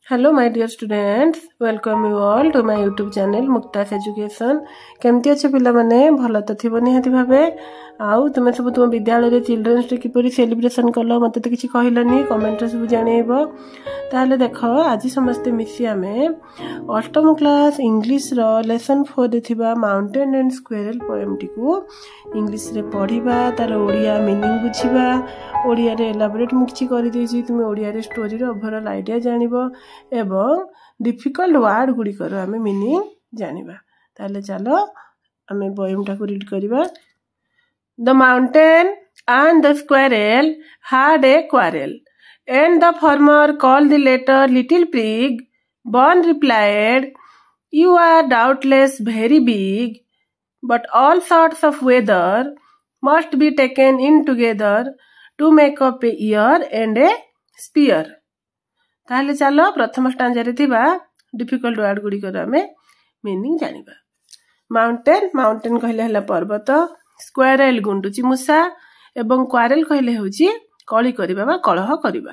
Hello my dear students, welcome you all to my YouTube channel Muktas Education. केमती अच्छे पिला माने भल तो थिबो निहाती भाबे आउ तुमे सब तुम विद्यालय रे चिल्ड्रंस डे किपरि सेलिब्रेशन करलो मते तो किछि कहिलानी कमेंट रे सब जानेबो ताले देखो आज समस्त मिसी आमे अष्टम क्लास इंग्लिश रो लेसन 4 रे थिबा माउंटेन एंड स्क्वेरल पोएम टिकु इंग्लिश रे पढिबा तार ओडिया मीनिंग बुझिबा ओडिया रे एलाबोरेट मु किछि करि देछि तुमे ओडिया रे स्टोरी रो ओवरऑल आईडिया जानिबो एवं डिफिकल्ट वर्ड गुडी करो आमे मीनिंग जानिबा ताले चलो आमे पोएम टाको रीड करिबा The mountain and the squirrel had a quarrel, and the farmer called the latter Little Pig. One replied, "You are doubtless very big, but all sorts of weather must be taken in together to make up a ear and a spear." ताहले चलो प्रथम stanza रे थिबा difficult word गुडी कर आमे meaning जानिबा mountain कहले हला पर्वत स्क्वेरल गुंडुची मूसा एवं क्वारेल कहले होची कळी करिबा बा कलह करिबा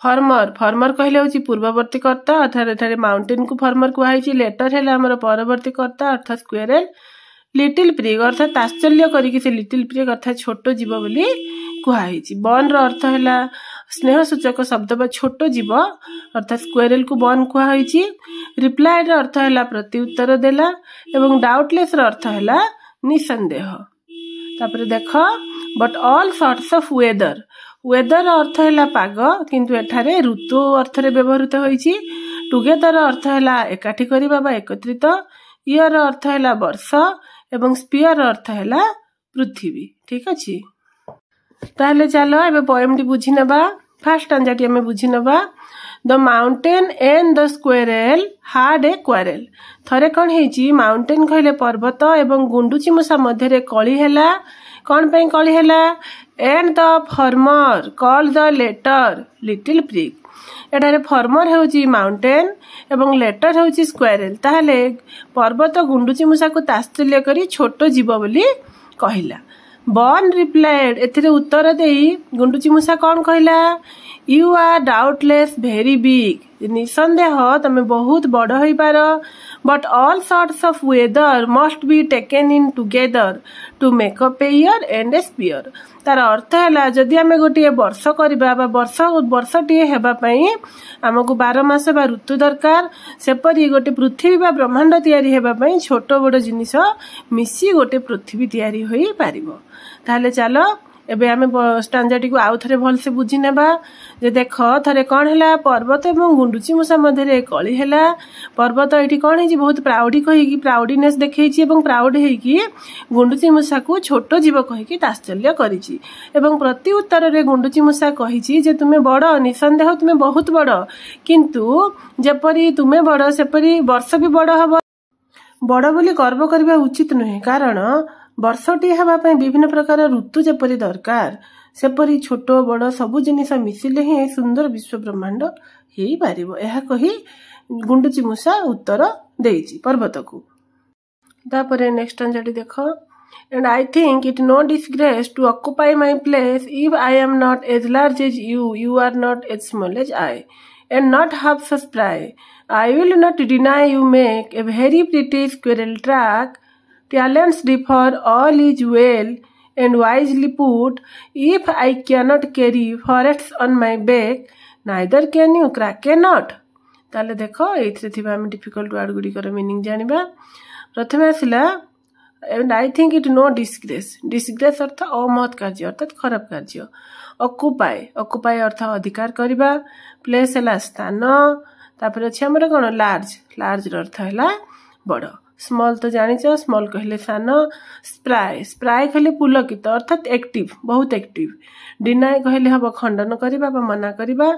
फार्मर कहले होची पूर्ववर्ती कर्ता अर्थात एठारे माउंटेन को फार्मर कुहाइची लेटर हेला हमर परवर्ती कर्ता अर्थात स्क्वेरल लिटिल प्रिग अर्थात ताश्चर्य करिकि से लिटिल प्रिग अर्थात छोटो जीव बोली कुहाइची बन रो अर्थ हेला स्नेह सूचक शब्द बा छोटो जीव अर्थात स्क्वेरल को बन कुहाइची रिप्लाई रो अर्थ हेला प्रत्युत्तर देला एवं डाउटलेस रो अर्थ हेला निसंदेह तापर देखो but all sorts of weather अर्थ हैला पाग किंतु एठारे ऋतु अर्थ रे व्यवहृत होईची टुगेदर अर्थ हैला एकाठी करिबा बा एकत्रित ईयर अर्थ हैला वर्ष एवं स्पियर अर्थ हैला पृथ्वी ठीक अछि ताहले चलो एबे पोएम टी बुझी नबा फर्स्ट स्टांजा टी हमें बुझी नबा The mountain and the squirrel had a quarrel. थरे कौन हेची माउंटेन कहले पर्वत एवं गुंडुची मूसा मध्य रे कली हैला कौन पे कली हैला and the farmer called the latter little pig एटारे फार्मर हेउची माउंटेन एवं लेटर हेउची स्क्वेरल ताहले पर्वत गुंडुची मूसा को ताश्चर्य करी छोटो जीव बोली कहिला बन रिप्लाइड एथिरे उत्तर देई गुंडुची मूसा कौन कहिला You are doubtless very big निसंदेह तमे बहुत बड़ होई पारो but all sorts of weather must be taken in together to make up a year and a spear तार अर्थ हैला जदि आमे गोटे वर्ष करबा बा वर्षटी हेबा पई हमकु 12 मास बा ऋतु दरकार सेपरी गोटे पृथ्वी बा ब्रह्मांड तयारी हेबा पई छोटो बड़ जिनिस मिसी गोटे पृथ्वी तयारी होई पारिबो ताले चलो एबे आमे स्टांजाटी को आउ थरे भल से बुझी नेबा जे देखो थरे कोन हैला पर्वत एवं गुंडुची मूसा मध्य रे कली हैला पर्वत एठी कोन हेची बहुत प्राउडी कहिकी प्राउडीनेस देखैची एवं प्राउड हेकी गुंडुची मूसा को छोटो जीव कहिकी ताश्चर्य करिची एवं प्रति उत्तर रे गुंडुची मूसा कहिची जे तुमे बड़ निसंदेह तुमे बहुत बड़ किंतु जेपरी तुमे बड़ सेपरी वर्ष भी बड़ हबो बड़ बोली गर्व करबा उचित नहे कारण वर्षटी हेबा पई विभिन्न प्रकार ऋतु जेपरी दरकार सेपरी छोटो बड़ सबु जिनिस मिसिले ही सुंदर विश्व ब्रह्मांड हेई पारिबो एहा कही गुंडुची मूसा उत्तर देइची पर्वत को तापरे नेक्स्ट अंजडी देखो and I think it no disgrace to occupy my place if I am not as large as you are not as small as I and not half so spry I will not deny you make a very pretty squirrel track talents differ all is well and wisely put if I cannot carry forests on my back neither can you crack a nut ताले देखो एथरे थिबा हम difficult word गुडी कर meaning जानिबा प्रथमे आसिला and I think it no disgrace अर्थ अमहत कार्य अर्थात खराब कार्य ऑक्युपाई अर्थ अधिकार करिबा प्लेस हला स्थान तापर अछि हमर कोन लार्ज अर्थ हला बड़ स्मॉल तो जानिचो स्मॉल कहले सान स्प्राई कहले पुलकित अर्थात एक्टिव बहुत एक्टिव डिनाई कहले हबो खंडन करिबा बा मना करिबा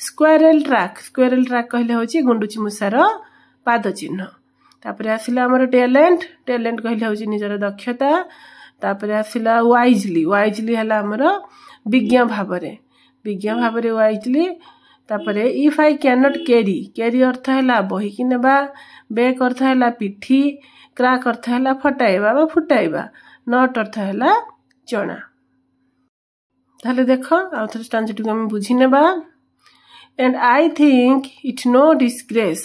स्क्वेरल ट्रैक कहले होची गुंडुची मूसार पाद चिन्ह तापरे आसिला हमर टैलेंट कहले होची निजर दक्षता तापरे आसिला वाइजली हला हमर विज्ञ भाबरे वाइजली तापरे if I cannot carry अर्थ हैला बही कि नेबा बैक अर्थ हैला पिठी क्रैक अर्थ हैला फटाइबा बा फुटाइबा नट अर्थ हैला चना ताले देखो आउथर स्टांजाटी को हम बुझी नेबा and I think it no disgrace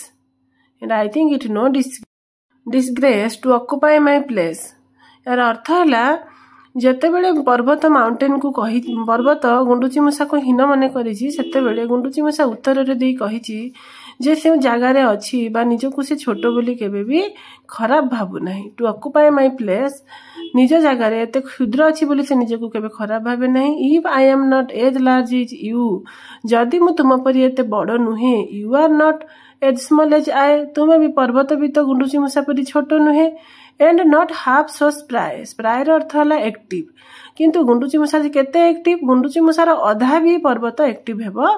disgrace to occupy my place। यार अर्थ है जेतेबेले पर्वत माउंटेन को कही पर्वत गुंडुची मूषा को हीन मन करेते गुंडुची मूषा उत्तर दे कही जे से जगार अच्छी निजक से छोट बोली केबे भी खराब भावु नहीं। टू ऑक्युपाई माय प्लेस निज जगार एत क्षुद्र अच्छी बोली से निजक केबे खराब भावे नहीं। If I am not as large is you जदि मु तुम परी एते बड़ नुहे you are not as small as I तुम्हें भी पर्वत भी तो गुंडुची मूषा परी छोट नुहे। And not half so spry spryer अर्थ है एक्टिव किंतु गुंडुची मूषा केते एक्टिव गुंडुची मूषार अधा भी पर्वत एक्टिव हेबो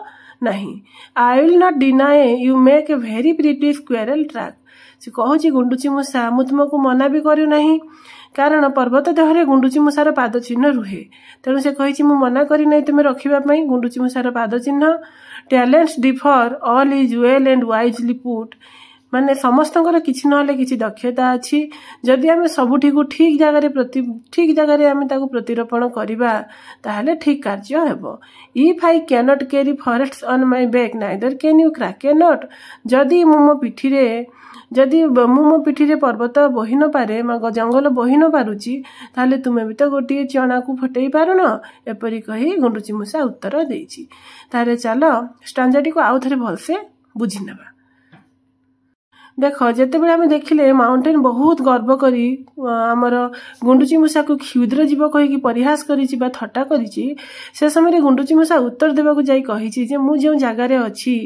नहीं। I will not deny you make a very pretty squirrel track से कहूँ गुंडुची मूषा मु तुमको मना भी करू नहीं कारण पर्वत देहरे गुंडुची मूषार पाद चिन्ह रुहे तेणु से कही मु मना करी नहीं तुम रखापी गुंडुची मूषार पाद चिन्ह। Talents differ all is well and wisely put माने समस्त किसी ना किसी दक्षता अच्छी जदि आम सबुठी को ठीक जगह आम प्रतिरोपण करवा ताहले ठीक कार्य हेबो। If I cannot carry forest on my back neither can you crack a nut जदि मो पिठी पर्वत बोही न पारे जंगल बोही न पारुची ताहले तुमे भी तो गोटे चना को फटई पारुन एपरी कही गुंडुची मूषा उत्तर देछि। तारे चलो स्टांजाटी को आउ थरे भलसे बुझी नबा। देख जितेबाला आम देखिले माउंटेन बहुत गर्व करी आमर गुंडुची मूषा को क्षुद्र जीव कहीकि परिहास करी थट्टा करी से समय गुंडुची मूषा उत्तर देवाक जाई कही जे मु जो जगार अच्छी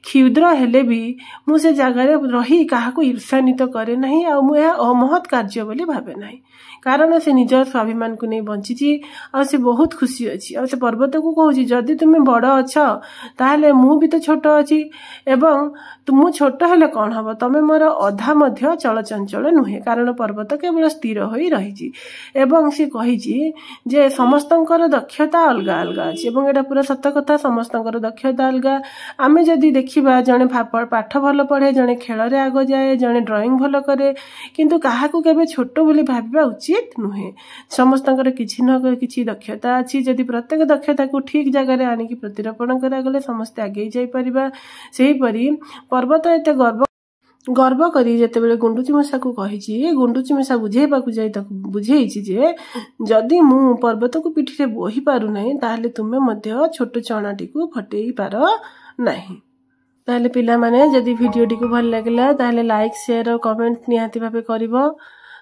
क्षुद्र हेले भी मु से जगार रही क्या ईर्षान्वित करे नहीं आ अमहत कार्य बोली भावे नहीं कारण से निज स्वाभिमान को नहीं बंची आ से बहुत खुशी अच्छी आ से पर्वत को कहूँ जदि तुम्हें बड़ अच्छ ताहले मु भी तो छोट अच्छी एवं तुम छोट हेले कौन हम तमें मोर अधा मध्य चलचंचल नुहे कारण पर्वत केवल स्थिर हो रही एवं सी कही जे समस्त दक्षता अलग अलग अच्छी एवं पूरा सत कथा समस्त दक्षता अलग। आम जदि देखा जड़े पाठ भल पढ़े जड़े खेल आग जाए जड़े ड्राइंग भल करे किंतु क्या छोट बोली भाविबा उचित नुहे। समस्त किसी न किसी दक्षता अच्छी जदि प्रत्येक दक्षता को ठीक जगह आनिकी प्रतिरोपण करागले समस्ते आगे जापर से पर्वत एत गर्व करी जेतेबेले गुंडुची मूषा को कही गुंडुची मूषा बुझेबाकू जाई बुझे जे जदि मु पर्वत को पिठी बोही पारु नहीं ताहले तुमे मध्य छोट चनाटी को फटई पार नहीं। ताहले पिला माने जदि वीडियो टी को भल लागला ताहले लाइक शेयर और कमेंट निहाती भाबे करिवो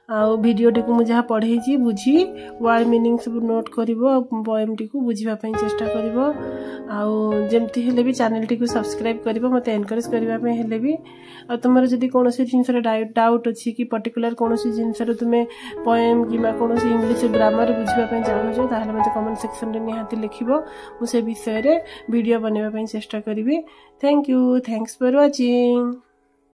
आउ वीडियो टी को मु जहा पढ़ेछि बुझी वर्ड मीनिंग सब नोट करिवो पोएम टी को बुझिबा पई चेष्टा करिवो आउ जेमती हेले भी चैनल टी को सब्सक्राइब करिवो मते एनकरेज करिबा पई हेले भी आ तुमर जदि कोनोसी जिंस रे डाउट अछि कि पर्टिकुलर कोनोसी जिंस रे तुमे पोएम किबा कोनोसी इंग्लिश ग्रामर बुझिबा पई चाहछो ताहले मते कमेंट सेक्शन रे निहाती लिखिबो मु से विषय रे वीडियो बनेबा पई चेष्टा करिवि। Thank you thanks for watching.